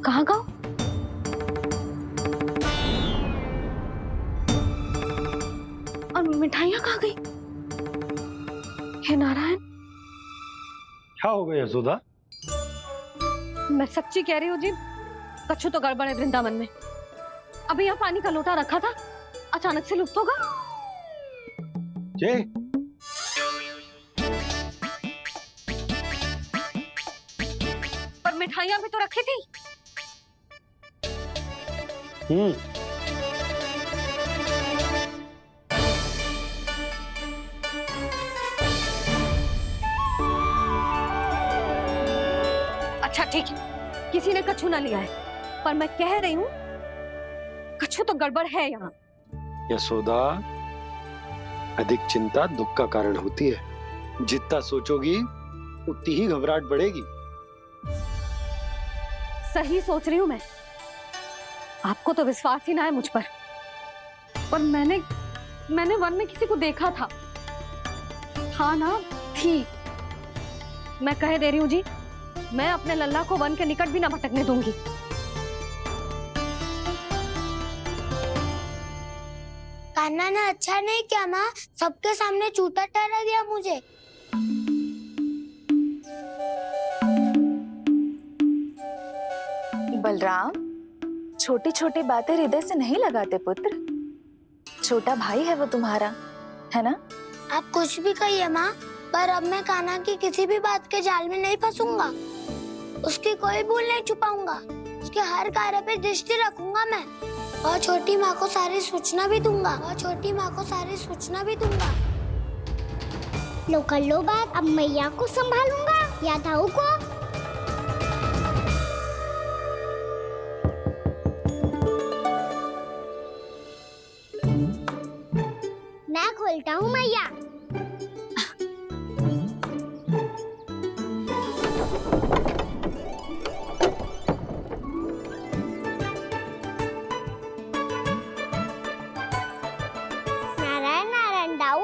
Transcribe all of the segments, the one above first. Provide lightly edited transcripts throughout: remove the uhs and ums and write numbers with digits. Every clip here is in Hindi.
कहाँ गाँव? और मिठाइयाँ कहाँ गई? हे नारायण, क्या हो गया यशोदा? मैं सच्ची कह रही हूँ जी, कछु तो गड़बड़ है वृंदावन में। अभी यहाँ पानी का लोटा रखा था, अचानक से लुप्त होगा। जय, पर मिठाइयाँ भी तो रखी थी। अच्छा ठीक है, किसी ने कछु ना लिया है, पर मैं कह रही हूँ कछु तो गड़बड़ है यहाँ। यशोदा, अधिक चिंता दुख का कारण होती है। जितना सोचोगी उतनी ही घबराहट बढ़ेगी। सही सोच रही हूँ मैं। आपको तो विश्वास ही ना है मुझ पर मैंने वन में किसी को देखा था। हाँ ना, थी। मैं कह दे रही हूँ जी, मैं अपने लल्ला को वन के निकट भी ना भटकने दूंगी। कान्हा ने अच्छा नहीं किया माँ, सबके सामने झूठा ठहरा दिया मुझे। बलराम, छोटी छोटी बातें हृदय से नहीं लगाते पुत्र। छोटा भाई है वो तुम्हारा, है ना? आप कुछ भी कहिए माँ, पर अब मैं कान्हा की किसी भी बात के जाल में नहीं फंसूंगा। उसकी कोई भूल नहीं छुपाऊंगा। उसके हर कार्य पे दृष्टि रखूंगा मैं, और छोटी माँ को सारी सूचना भी दूंगा। लो कर लो बात, अब मैया को संभालूंगा या दाऊ को। मैं खोलता हूँ मैया। नारायण नारायण दाऊ।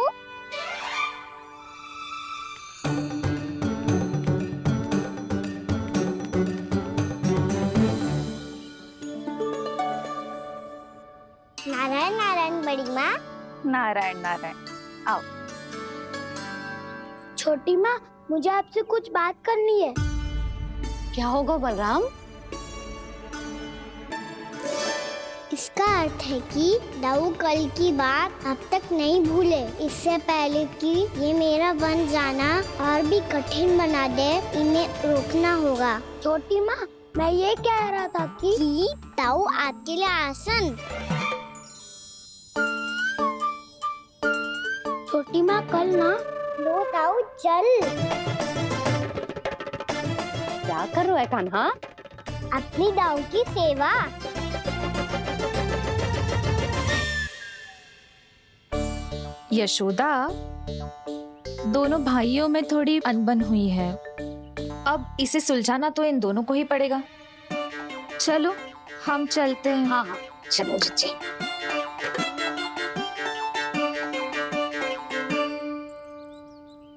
नारायण नारायण बड़ी माँ। नारायण नारायण, आओ। छोटी माँ, मुझे आपसे कुछ बात करनी है। क्या होगा बलराम? इसका अर्थ है कि दाऊ कल की बात अब तक नहीं भूले। इससे पहले कि ये मेरा वन जाना और भी कठिन बना दे, इन्हें रोकना होगा। छोटी माँ, मैं ये कह रहा था कि दाऊ आपके लिए आसन। छोटी माँ, कल ना लो दाऊ चल। क्या कर रहा है कान्हा? अपनी दाऊ की सेवा। यशोदा, दोनों भाइयों में थोड़ी अनबन हुई है। अब इसे सुलझाना तो इन दोनों को ही पड़ेगा। चलो हम चलते हैं। हाँ हाँ, चलो जी।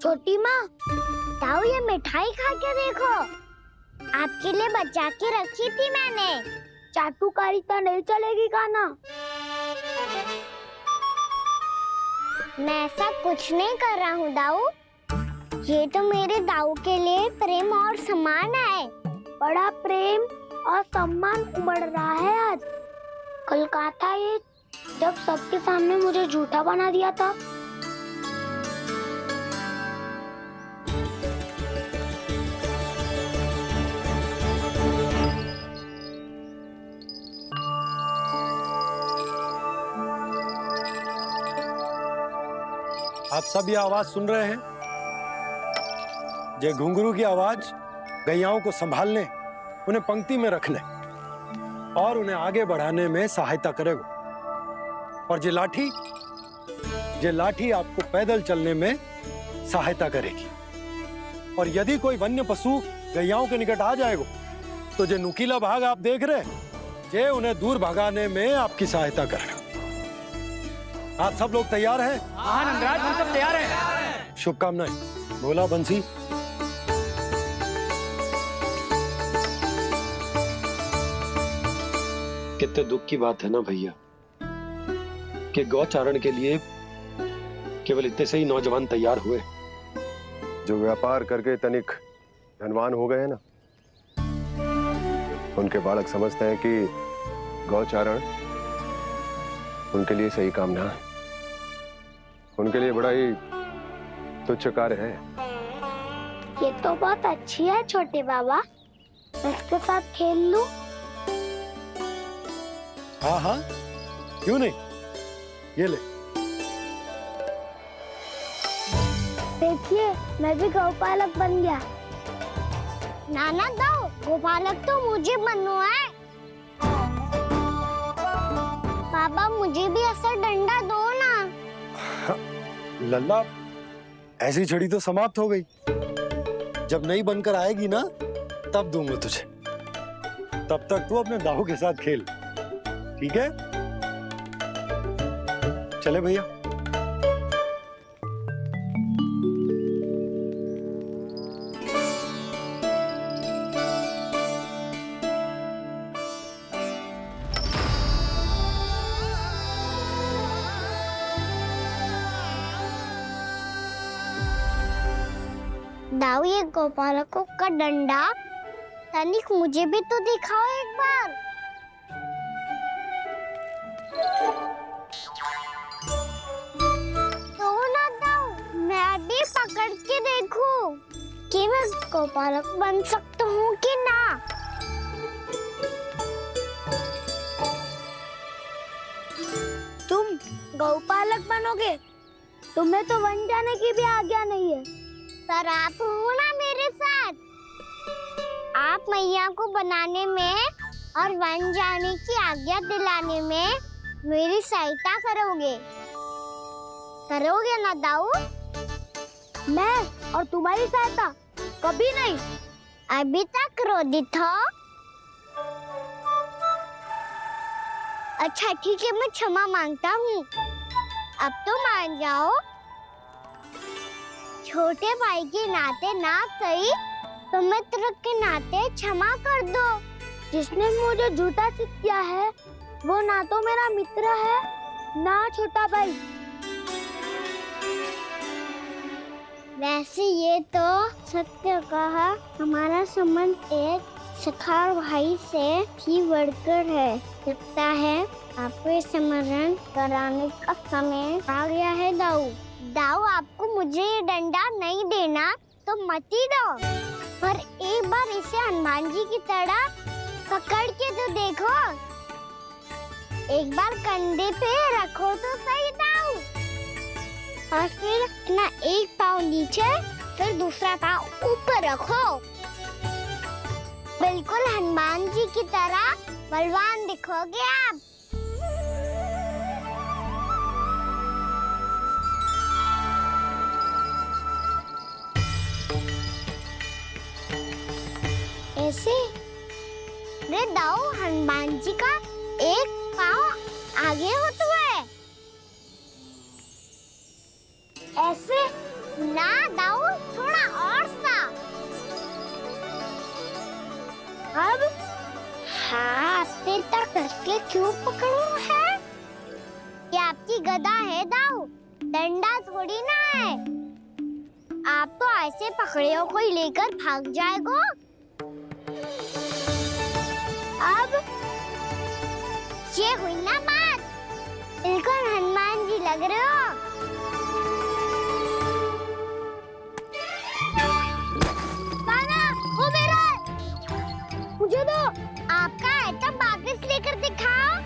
छोटी माँ, दाऊ ये मिठाई खा के देखो। आपके लिए बचा के रखी थी मैंने। चाटुकारिता नहीं चलेगी कान्हा। मैं ऐसा कुछ नहीं कर रहा हूँ दाऊ। ये तो मेरे दाऊ के लिए प्रेम और सम्मान है। बड़ा प्रेम और सम्मान उमड़ रहा है आज। कल कहा था ये, जब सबके सामने मुझे झूठा बना दिया था। आप सब ये आवाज सुन रहे हैं? ये घुंघरू की आवाज गैयाओं को संभालने, उन्हें पंक्ति में रखने और उन्हें आगे बढ़ाने में सहायता करेगा। और ये लाठी आपको पैदल चलने में सहायता करेगी। और यदि कोई वन्य पशु गैयाओं के निकट आ जाएगा तो जो नुकीला भाग आप देख रहे हैं, ये उन्हें दूर भगाने में आपकी सहायता करेगा। आप सब लोग तैयार हैं? हाँ नंदराज, हम सब तैयार हैं। शुभकामनाएं। बोला बंसी। कितने दुख की बात है ना भैया कि गौचारण के लिए केवल इतने से ही नौजवान तैयार हुए जो व्यापार करके तनिक धनवान हो गए हैं ना, उनके बालक समझते हैं कि गौचारण उनके लिए सही काम ना है, उनके लिए बड़ा ही तुच्छ कार्य है। ये तो बहुत अच्छी है छोटे बाबा, मैं इसके साथ खेल लूं? हाँ हाँ, क्यों नहीं, ये ले। देखिए मैं भी गौपालक बन गया। नाना दो, गौपालक तो मुझे बनना है। पापा मुझे भी ऐसा डंडा दो ना। लल्ला, ऐसी छड़ी तो समाप्त हो गई, जब नई बनकर आएगी ना तब दूंगा तुझे। तब तक तू अपने दाऊ के साथ खेल, ठीक है? चले भैया। दाऊ, ये गोपालकों का डंडा तनिक मुझे भी तो दिखाओ एक बार। तो ना दाऊ, मैं भी पकड़ के देखूं कि मैं गोपालक बन सकता हूँ कि ना। तुम गौपालक बनोगे? तुम्हें तो वन जाने की भी आज्ञा नहीं है। पर आप हो ना मेरे साथ, आप मैया को बनाने में और वन जाने की आज्ञा दिलाने में मेरी सहायता करोगे, करोगे ना दाऊ? मैं और तुम्हारी सहायता कभी नहीं। अभी तक क्रोधित हो? अच्छा ठीक है, मैं क्षमा मांगता हूँ, अब तो मान जाओ। छोटे भाई के नाते ना सही तो मित्र के नाते क्षमा कर दो। जिसने मुझे झूठा सिख किया है वो ना तो मेरा मित्र है ना छोटा भाई। वैसे ये तो सत्य कहा, हमारा संबंध एक सखार भाई से भी बढ़कर है। लगता है आपको स्मरण कराने का समय आ गया है दाऊ। दाऊ, आपको मुझे ये डंडा नहीं देना तो मत ही दो, पर एक बार इसे हनुमान जी की तरह पकड़ के तो देखो। एक बार कंधे पे रखो तो सही दाऊ, और फिर अपना एक पाँव नीचे फिर दूसरा पाँव ऊपर रखो। बिल्कुल हनुमान जी की तरह बलवान दिखोगे आप। ऐसे रे दाऊ, हनुमान जी का एक पाँव आगे होता है। ऐसे ना दाऊ, थोड़ा और सा। अब हाथ पे तक कसके क्यों पकड़ू है? ये आपकी गदा है दाऊ, डंडा थोड़ी ना है। आप तो ऐसे पकड़ियों को ही लेकर भाग जाएगो। अब ये हुई ना बात, बिल्कुल हनुमान जी लग रहे हो। पाना, वो मेरा है। मुझे दो। आपका आइटम वापस लेकर दिखाओ।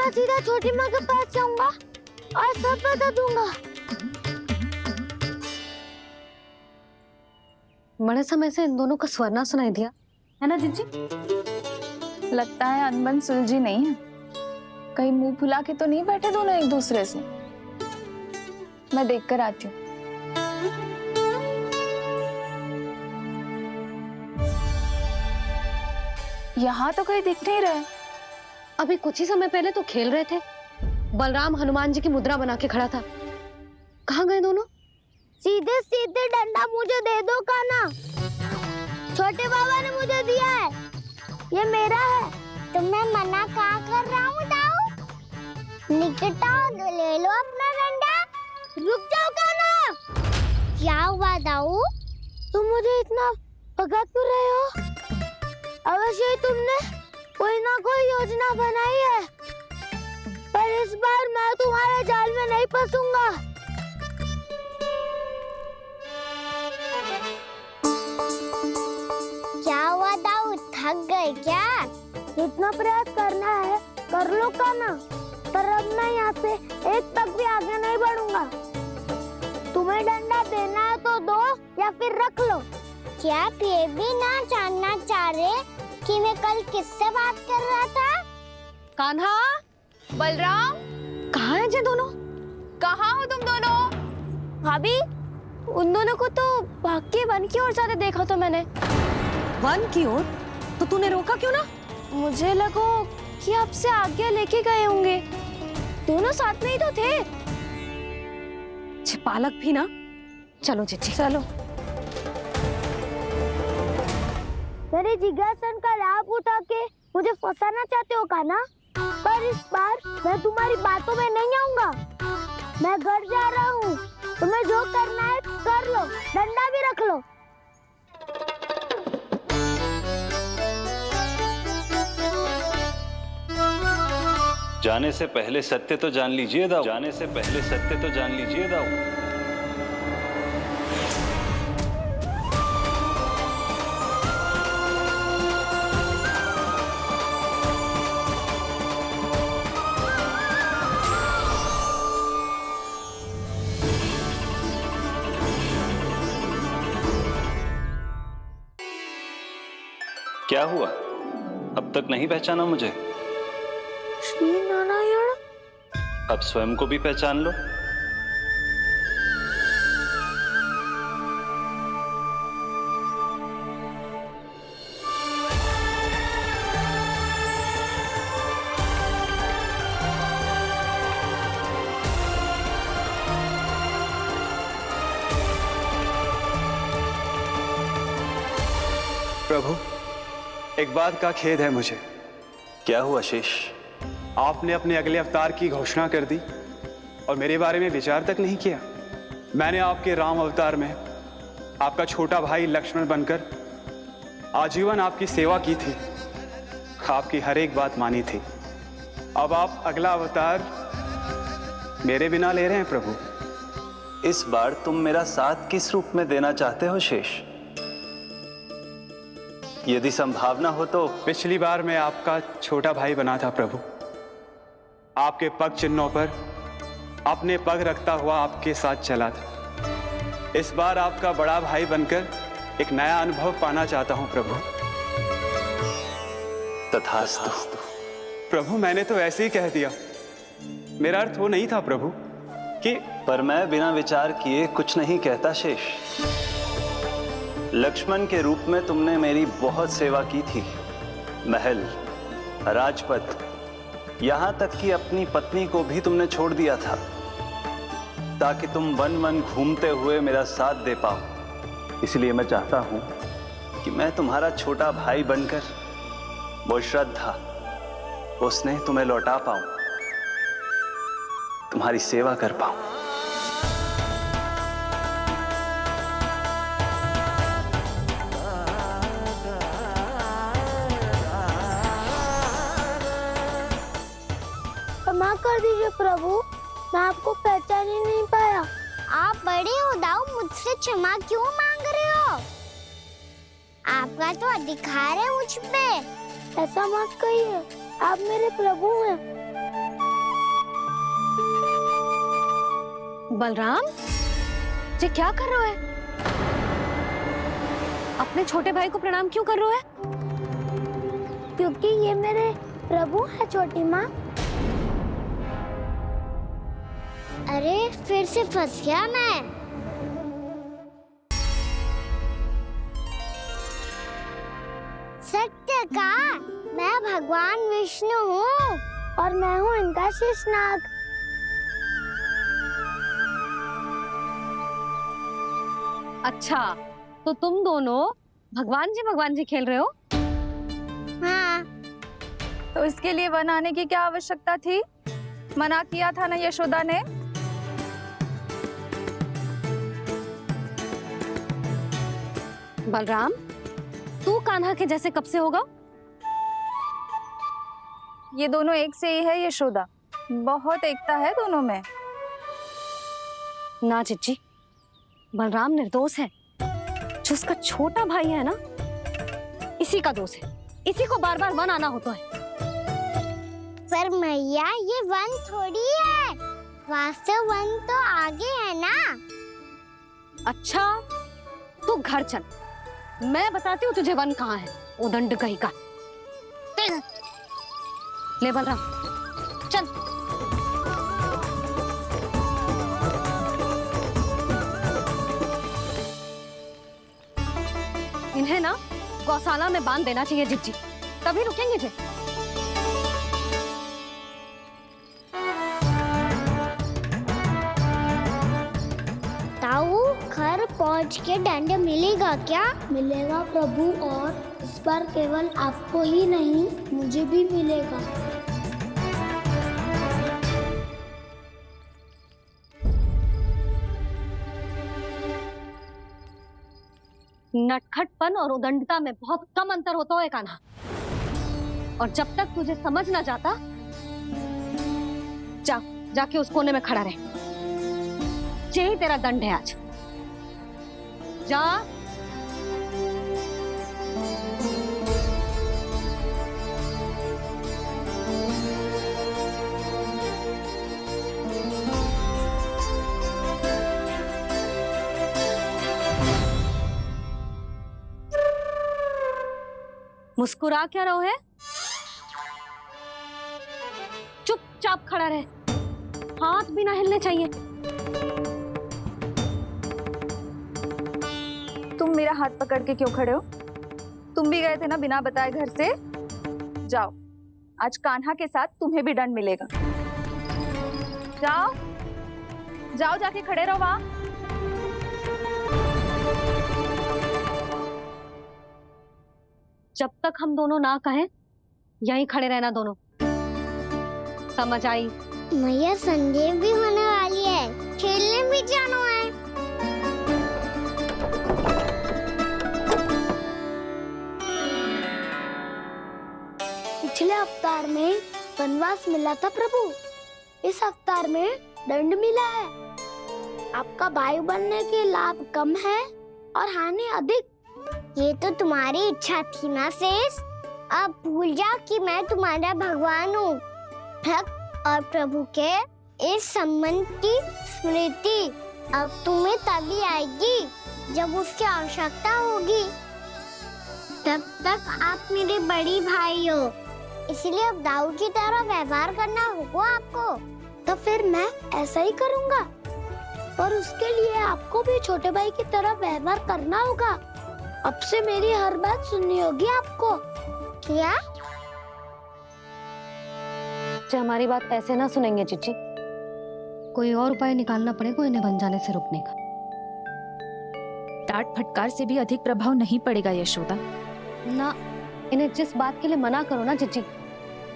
मैं सीधा छोटी माँ के पास जाऊंगा और सब बता दूंगा। बड़े समय से इन दोनों का स्वर ना सुनाई दिया, है ना जीजी? लगता है अनबन सुलझी नहीं है। कहीं मुंह फुला के तो नहीं बैठे दोनों एक दूसरे से। मैं देख कर आती हूँ। यहाँ तो कहीं दिख नहीं रहे। अभी कुछ ही समय पहले तो खेल रहे थे। बलराम हनुमान जी की मुद्रा बना के खड़ा था। कहाँ गए दोनों? सीधे सीधे डंडा मुझे दे दो कान्हा। छोटे बाबा ने मुझे दिया है, ये मेरा है। तो मैं मना कहाँ कर रहा हूँ दाऊ? निकट आओ, ले लो अपना डंडा। रुक जाओ कान्हा। क्या हुआ दाऊ? तुम मुझे इतना भगा क्यों रहे हो? अवश्य ही तुमने कोई ना कोई योजना बनाई है, पर इस बार मैं तुम्हारे जाल में नहीं फंसूंगा। क्या हुआ दाऊ, थक गए क्या? इतना प्रयास करना है कर लो कान्हा, पर अब मैं यहाँ से एक तक भी आगे नहीं बढ़ूंगा। तुम्हें डंडा देना है तो दो या फिर रख लो। क्या आप ये भी ना जानना चाह रहे कि मैं कल किससे बात कर रहा था? कान्हा, बलराम, कहाँ हैं ये दोनों? कहाँ हो तुम दोनों? भाभी, उन दोनों को तो भाग के वन की ओर जाते देखा तो मैंने। वन की ओर? तो तूने रोका क्यों ना? मुझे लगा कि आपसे आगे लेके गए होंगे। दोनों साथ में ही तो थे। छिपालक भी ना। चलो जीजी, चलो। मेरे जिज्ञासन का लाभ उठा के मुझे फंसाना चाहते हो कान्हा? पर इस बार मैं तुम्हारी बातों में नहीं आऊंगा। मैं घर जा रहा हूँ, तुम्हें जो करना है कर लो, डंडा भी रख लो। जाने से पहले सत्य तो जान लीजिए दाऊ। जाने से पहले सत्य तो जान लीजिए दाऊ। क्या हुआ? अब तक नहीं पहचाना मुझे? श्री नारायण। अब स्वयं को भी पहचान लो। प्रभु, एक बात का खेद है मुझे। क्या हुआ शेष? आपने अपने अगले अवतार की घोषणा कर दी और मेरे बारे में विचार तक नहीं किया। मैंने आपके राम अवतार में आपका छोटा भाई लक्ष्मण बनकर आजीवन आपकी सेवा की थी, आपकी हर एक बात मानी थी। अब आप अगला अवतार मेरे बिना ले रहे हैं प्रभु। इस बार तुम मेरा साथ किस रूप में देना चाहते हो शेष? यदि संभावना हो तो। पिछली बार मैं आपका छोटा भाई बना था प्रभु। आपके पग चिन्हों पर अपने पग रखता हुआ आपके साथ चला था। इस बार आपका बड़ा भाई बनकर एक नया अनुभव पाना चाहता हूं प्रभु। तथास्तु। प्रभु, मैंने तो ऐसे ही कह दिया, मेरा अर्थ वो नहीं था प्रभु कि। पर मैं बिना विचार किए कुछ नहीं कहता शेष। लक्ष्मण के रूप में तुमने मेरी बहुत सेवा की थी। महल, राजपथ, यहां तक कि अपनी पत्नी को भी तुमने छोड़ दिया था ताकि तुम वन वन घूमते हुए मेरा साथ दे पाओ। इसलिए मैं चाहता हूं कि मैं तुम्हारा छोटा भाई बनकर वो श्रद्धा, वो स्नेह तुम्हें लौटा पाऊं, तुम्हारी सेवा कर पाऊं। क्षमा कर दीजिए प्रभु, मैं आपको पहचान ही नहीं पाया। आप बड़े हो दाऊ, मुझसे क्षमा क्यों मांग रहे हो? आपका तो अधिकार है मुझ पे। ऐसा मत कहिए, आप मेरे प्रभु हैं। बलराम, ये क्या कर रहे हो है? अपने छोटे भाई को प्रणाम क्यों कर रहे हो है? क्योंकि ये मेरे प्रभु है छोटी माँ। अरे फिर से फंस गया मैं। सत्य का मैं भगवान विष्णु हूँ और मैं हूँ इनका शेषनाग। अच्छा, तो तुम दोनों भगवान जी खेल रहे हो? हाँ। तो इसके लिए वन आने की क्या आवश्यकता थी? मना किया था ना यशोदा ने। बलराम, तू कान्हा के जैसे कब से होगा? ये दोनों एक से ही है यशोदा, बहुत एकता है दोनों में। ना चिच्ची, बलराम निर्दोष है। जो उसका छोटा भाई है ना, इसी का दोष है। इसी को बार बार वन आना होता है। पर मैया ये वन थोड़ी है, वास्तव वन तो आगे है ना। अच्छा, तू घर चल, मैं बताती हूँ तुझे वन कहाँ है। उदंड कहीं का। ले बलराम, चल। इन्हें ना गौशाला में बांध देना चाहिए जिज्जी, तभी रुकेंगे जे। ताऊ, घर पहुंच के दंड मिलेगा क्या? मिलेगा प्रभु, और इस बार केवल आपको ही नहीं मुझे भी मिलेगा। नटखटपन और उदंडता में बहुत कम अंतर होता है कान्हा, और जब तक तुझे समझ ना जाता, जाके उस कोने में खड़ा रहे। यही तेरा दंड है आज। जा। मुस्कुरा क्या रहो है? चुपचाप खड़ा रहे, हाथ भी ना हिलने चाहिए। तुम मेरा हाथ पकड़ के क्यों खड़े हो? तुम भी गए थे ना बिना बताए घर से। जाओ, आज कान्हा के साथ तुम्हें भी दंड मिलेगा। जाओ जाओ, जाके खड़े रहो वहां। जब तक हम दोनों ना कहें, यहीं खड़े रहना दोनों। समझ आई? मैया, संडे भी होने वाली है, खेलने भी जाना है। पिछले अवतार में वनवास मिला था प्रभु, इस अवतार में दंड मिला है। आपका भाई बनने के लाभ कम है और हानि अधिक। ये तो तुम्हारी इच्छा थी ना शेष। अब भूल जाओ कि मैं तुम्हारा भगवान हूँ। भक्त और प्रभु के इस संबंध की स्मृति अब तुम्हें तभी आएगी जब उसकी आवश्यकता होगी। तब तक आप मेरे बड़ी भाई हो, इसलिए अब दाऊ की तरह व्यवहार करना होगा आपको। तो फिर मैं ऐसा ही करूँगा, पर उसके लिए आपको भी छोटे भाई की तरह व्यवहार करना होगा। अब से मेरी हर बात सुननी होगी आपको। क्या? जो हमारी बात ऐसे ना सुनेंगे चिच्ची, कोई और उपाय निकालना पड़ेगा इन्हें बन जाने से रुकने का। डांट फटकार से भी अधिक प्रभाव नहीं पड़ेगा यशोदा। ना, इन्हें जिस बात के लिए मना करो ना चिच्ची,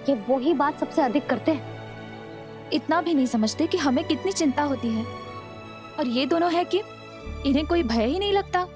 ये वही बात सबसे अधिक करते हैं। इतना भी नहीं समझते कि हमें कितनी चिंता होती है, और ये दोनों है कि इन्हें कोई भय ही नहीं लगता।